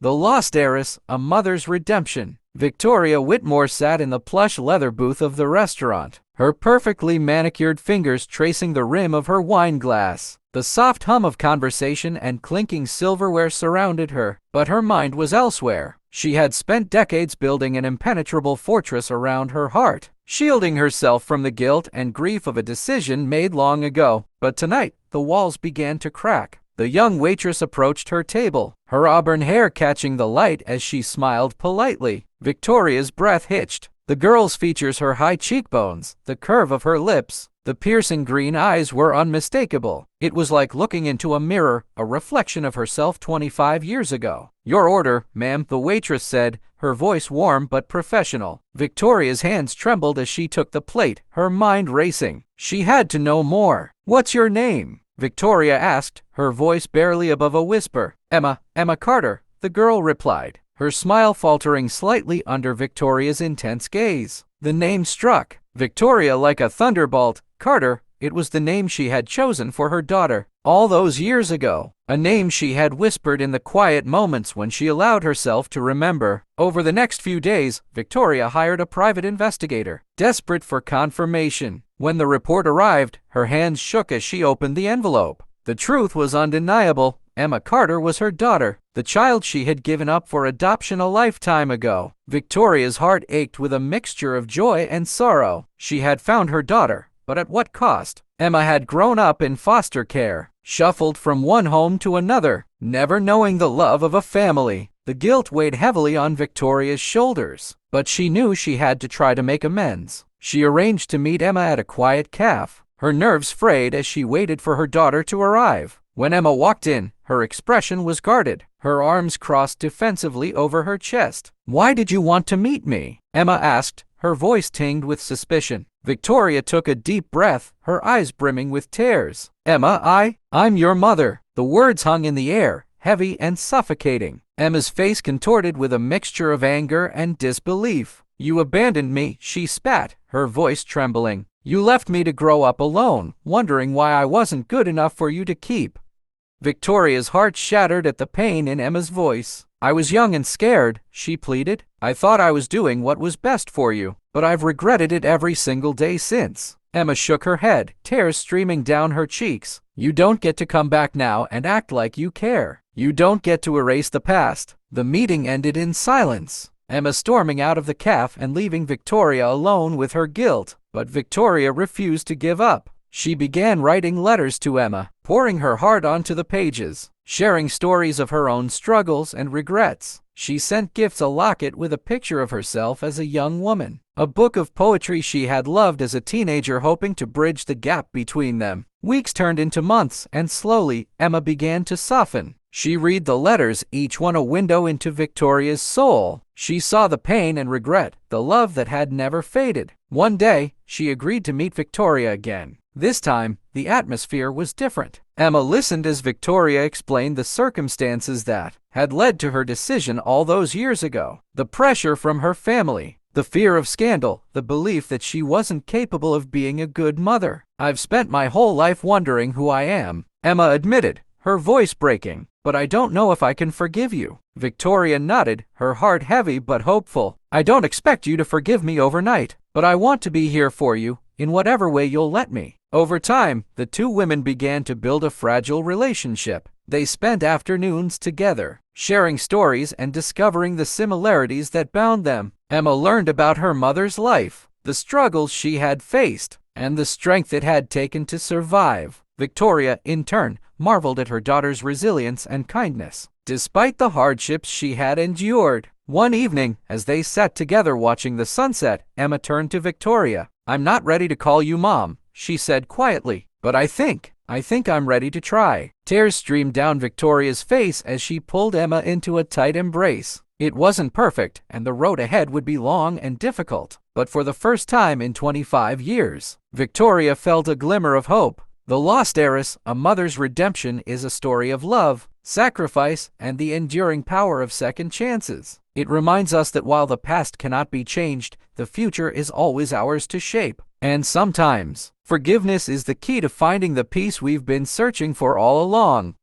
The Lost Heiress, A Mother's Redemption. Victoria Whitmore sat in the plush leather booth of the restaurant, her perfectly manicured fingers tracing the rim of her wine glass. The soft hum of conversation and clinking silverware surrounded her, but her mind was elsewhere. She had spent decades building an impenetrable fortress around her heart, shielding herself from the guilt and grief of a decision made long ago. But tonight, the walls began to crack. The young waitress approached her table, her auburn hair catching the light as she smiled politely. Victoria's breath hitched. The girl's features, her high cheekbones, the curve of her lips, the piercing green eyes were unmistakable. It was like looking into a mirror, a reflection of herself 25 years ago. "Your order, ma'am," the waitress said, her voice warm but professional. Victoria's hands trembled as she took the plate, her mind racing. She had to know more. "What's your name?" Victoria asked, her voice barely above a whisper. Emma Carter," the girl replied, her smile faltering slightly under Victoria's intense gaze. The name struck Victoria like a thunderbolt. Carter, it was the name she had chosen for her daughter all those years ago, a name she had whispered in the quiet moments when she allowed herself to remember. Over the next few days, Victoria hired a private investigator, desperate for confirmation. When the report arrived, her hands shook as she opened the envelope. The truth was undeniable. Emma Carter was her daughter, the child she had given up for adoption a lifetime ago. Victoria's heart ached with a mixture of joy and sorrow. She had found her daughter, but at what cost? Emma had grown up in foster care, shuffled from one home to another, never knowing the love of a family. The guilt weighed heavily on Victoria's shoulders, but she knew she had to try to make amends. She arranged to meet Emma at a quiet cafe, her nerves frayed as she waited for her daughter to arrive. When Emma walked in, her expression was guarded, her arms crossed defensively over her chest. "Why did you want to meet me?" Emma asked, her voice tinged with suspicion. Victoria took a deep breath, her eyes brimming with tears. "Emma, I'm your mother." The words hung in the air, heavy and suffocating. Emma's face contorted with a mixture of anger and disbelief. "You abandoned me," she spat, her voice trembling. "You left me to grow up alone, wondering why I wasn't good enough for you to keep." Victoria's heart shattered at the pain in Emma's voice. "I was young and scared," she pleaded. "I thought I was doing what was best for you, but I've regretted it every single day since." Emma shook her head, tears streaming down her cheeks. "You don't get to come back now and act like you care. You don't get to erase the past." The meeting ended in silence, Emma storming out of the cafe and leaving Victoria alone with her guilt. But Victoria refused to give up. She began writing letters to Emma, pouring her heart onto the pages, sharing stories of her own struggles and regrets. She sent gifts, a locket with a picture of herself as a young woman, a book of poetry she had loved as a teenager, hoping to bridge the gap between them. Weeks turned into months, and slowly, Emma began to soften. She read the letters, each one a window into Victoria's soul. She saw the pain and regret, the love that had never faded. One day, she agreed to meet Victoria again. This time, the atmosphere was different. Emma listened as Victoria explained the circumstances that had led to her decision all those years ago. The pressure from her family, the fear of scandal, the belief that she wasn't capable of being a good mother. "I've spent my whole life wondering who I am," Emma admitted, her voice breaking. "But I don't know if I can forgive you." Victoria nodded, her heart heavy but hopeful. "I don't expect you to forgive me overnight, but I want to be here for you, in whatever way you'll let me." Over time, the two women began to build a fragile relationship. They spent afternoons together, sharing stories and discovering the similarities that bound them. Emma learned about her mother's life, the struggles she had faced, and the strength it had taken to survive. Victoria, in turn, marveled at her daughter's resilience and kindness, despite the hardships she had endured. One evening, as they sat together watching the sunset, Emma turned to Victoria. "I'm not ready to call you Mom," she said quietly, "but I think I'm ready to try." Tears streamed down Victoria's face as she pulled Emma into a tight embrace. It wasn't perfect, and the road ahead would be long and difficult, but for the first time in 25 years, Victoria felt a glimmer of hope. The Lost Heiress, A Mother's Redemption is a story of love, sacrifice, and the enduring power of second chances. It reminds us that while the past cannot be changed, the future is always ours to shape. And sometimes, forgiveness is the key to finding the peace we've been searching for all along.